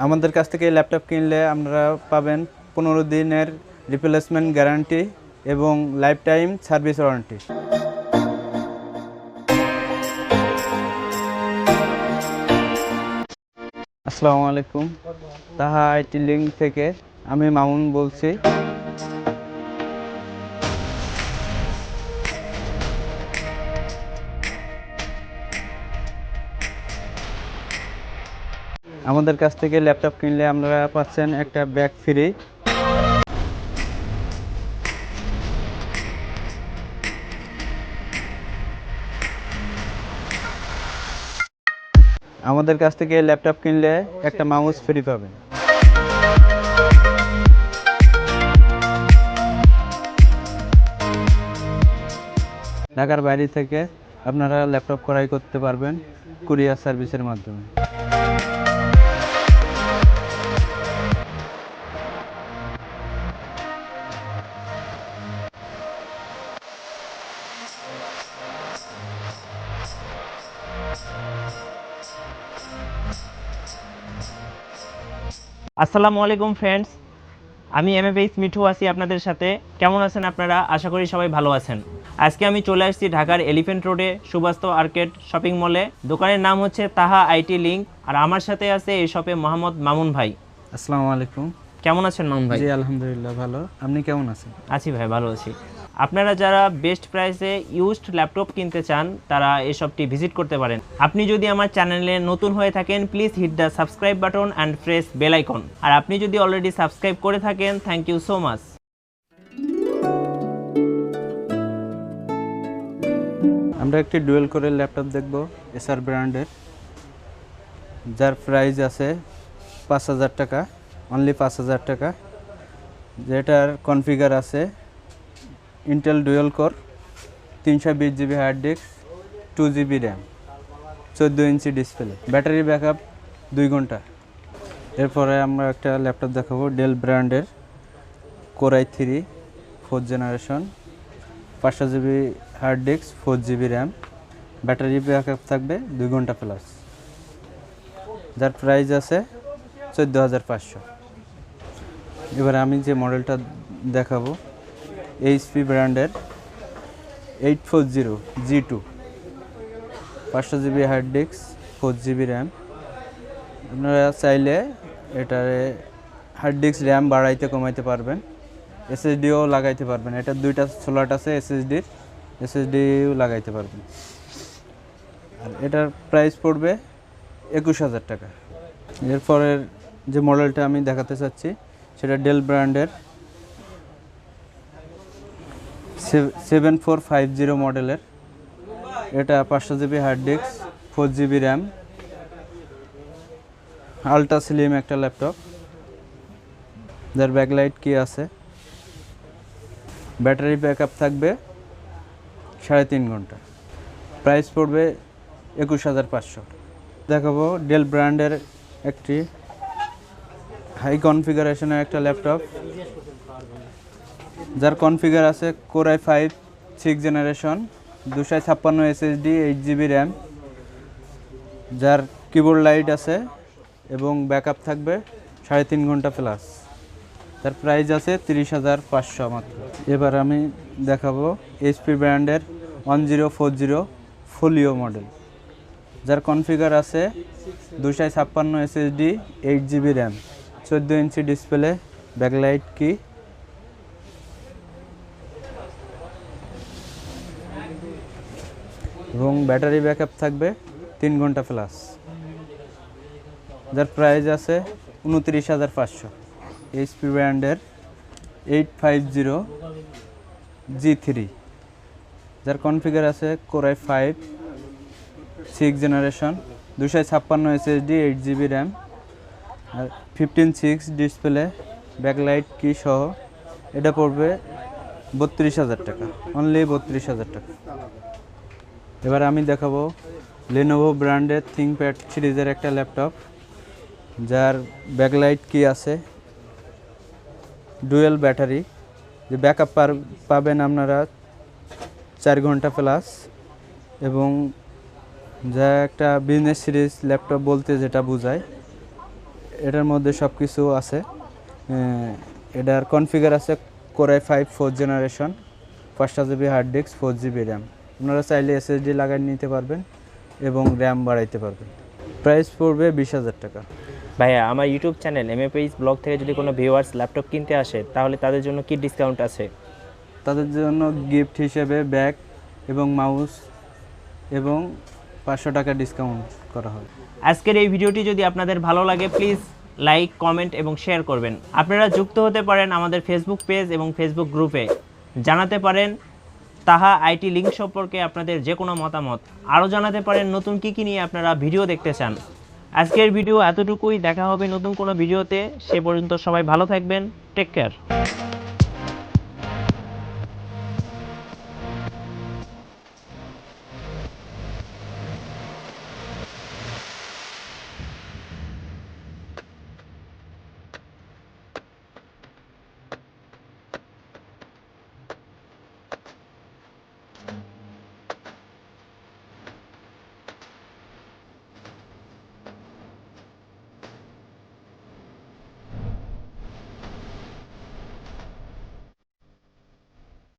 আমাদের কাছ থেকে ল্যাপটপ কিনলে আপনারা পাবেন 15 দিনের রিপ্লেসমেন্ট গ্যারান্টি এবং লাইফ টাইম সার্ভিস ওয়ারেন্টি। আসসালামু আলাইকুম, তাহা আইটি লিঙ্ক থেকে আমি মামুন বলছি। আমাদের কাছ থেকে ল্যাপটপ কিনলে আপনারা পাচ্ছেন একটা ব্যাগ ফ্রি। আমাদের কাছ থেকে ল্যাপটপ কিনলে একটা মাউস ফ্রি পাবেন। ঢাকার বাইরে থেকে আপনারা ল্যাপটপ ক্রয় করতে পারবেন কুরিয়ার সার্ভিসের মাধ্যমে। আসসালামু আলাইকুম ফ্রেন্ডস, আমি এমএফএইচ মিঠু আছি আপনাদের সাথে। কেমন আছেন আপনারা? আশা করি সবাই ভালো আছেন। আজকে আমি চলে আসছি ঢাকার এলিফ্যান্ট রোডে সুবাস্ত আর্কেড শপিং মলে। দোকানের নাম হচ্ছে তাহা আইটি লিঙ্ক, আর আমার সাথে আছে এই শপে মোহাম্মদ মামুন ভাই। আসসালামু আলাইকুম। কেমন আছেন মামুন ভাই? জি আলহামদুলিল্লাহ ভালো, আপনি কেমন আছেন? আছি ভাই, ভালো আছি। আপনারা যারা বেস্ট প্রাইসে ইউজড ল্যাপটপ কিনতে চান তারা এই শপটি ভিজিট করতে পারেন। আপনি যদি আমার চ্যানেলে নতুন হয়ে থাকেন, please hit the subscribe button and press bell icon. আর আপনি যদি অলরেডি সাবস্ক্রাইব করে থাকেন, থ্যাংক ইউ সো মাচ। আমরা একটি ডুয়েল কোরের ল্যাপটপ দেখব এসআর ব্র্যান্ডের, যার প্রাইস আছে 5,000 টাকা, অনলি 5,000 টাকা। যেটার কনফিগার আছে Intel dual core, 320 GB hard disk, 2 GB RAM, 14 inch display, battery backup 2 ঘন্টা। এরপরে আমরা একটা ল্যাপটপ দেখাবো ডেল ব্র্যান্ডের core i3 4th generation, 500 GB hard disk, 4 GB RAM, battery backup থাকবে 2 ঘন্টা প্লাস। যার প্রাইস আছে 14,500। এবারে আমি যে মডেলটা দেখাবো এইচপি ব্র্যান্ডের 840 G2, 500 GB hard disk, 4 GB RAM. আপনারা চাইলে এটারে হার্ড ডিস্ক র্যাম বাড়াইতে কমাইতে পারবেন, এসএসডিও লাগাইতে পারবেন। এটা 2টা স্লট আছে এসএসডিও লাগাইতে পারবেন। আর এটার প্রাইস পড়বে 21,000 টাকা। এরপরের যে মডেলটা আমি দেখাতে চাচ্ছি সেটা ডেল ব্র্যান্ডের 7450 মডেলের। এটা 500 GB hard disk, 4 GB RAM, ultra slim একটা ল্যাপটপ। যার ব্যাকলাইট কি আছে, ব্যাটারি ব্যাকআপ থাকবে 3.5 ঘন্টা। প্রাইস পড়বে 21,500। দেখাবো ডেল ব্র্যান্ডের একটি হাই কনফিগারেশনের একটা ল্যাপটপ, যার কনফিগার আছে core i5 6th generation, 256 SSD, 8 GB RAM. যার কিবোর্ড লাইট আছে এবং ব্যাকআপ থাকবে 3.5 ঘন্টা প্লাস। তার প্রাইস আছে 30,500 মাত্র। এবার আমি দেখাবো এইচপি ব্র্যান্ডের 1040 ফোলিও মডেল, যার কনফিগার আছে 256 SSD, 8 GB RAM, 14 inch display, backlight কি, এবং ব্যাটারি ব্যাকআপ থাকবে 3 ঘন্টা প্লাস। যার প্রাইস আছে 29,500। এইচপি ব্র্যান্ডের 850 G3, যার কনফিগার আছে core i5 6th generation, 256 SSD, 8 GB RAM, আর 15:6 ডিসপ্লে, ব্যাকলাইট কি সহ। এটা পড়বে 32,000 টাকা, অনলি 32,000 টাকা। এবার আমি দেখাবো লেনোভো ব্র্যান্ডের থিংকপ্যাড সিরিজের একটা ল্যাপটপ, যার ব্যাকলাইট কি আছে, ডুয়েল ব্যাটারি, যে ব্যাকআপ পাবেন আপনারা 4 ঘন্টা প্লাস, এবং যা একটা বিজনেস সিরিজ ল্যাপটপ বলতে যেটা বোঝায়, এটার মধ্যে সব কিছু আছে। এটার কনফিগার আছে core i 5 4th generation, 5 GB hard disk, 4 GB RAM. আপনারা চাইলে এসএসডি লাগাই নিতে পারবেন এবং র্যাম বাড়াইতে পারবেন। প্রাইস পড়বে 20,000 টাকা। ভাইয়া, আমার ইউটিউব চ্যানেল এমএপিএস ব্লগ থেকে যদি কোনো ভিউয়ার্স ল্যাপটপ কিনতে আসে তাহলে তাদের জন্য কি ডিসকাউন্ট আছে? তাদের জন্য গিফট হিসেবে ব্যাগ এবং মাউস এবং 500 টাকা ডিসকাউন্ট করা হয়। আজকের এই ভিডিওটি যদি আপনাদের ভালো লাগে প্লিজ লাইক, কমেন্ট এবং শেয়ার করবেন। আপনারা যুক্ত হতে পারেন আমাদের ফেসবুক পেজ এবং ফেসবুক গ্রুপে, জানাতে পারেন তাহা আইটি লিঙ্ক সম্পর্কে আপনাদের যে কোনো মতামত, আরও জানাতে পারেন নতুন কী নিয়ে আপনারা ভিডিও দেখতে চান। আজকের ভিডিও এতটুকুই, দেখা হবে নতুন কোনো ভিডিওতে। সে পর্যন্ত সবাই ভালো থাকবেন, টেক কেয়ার।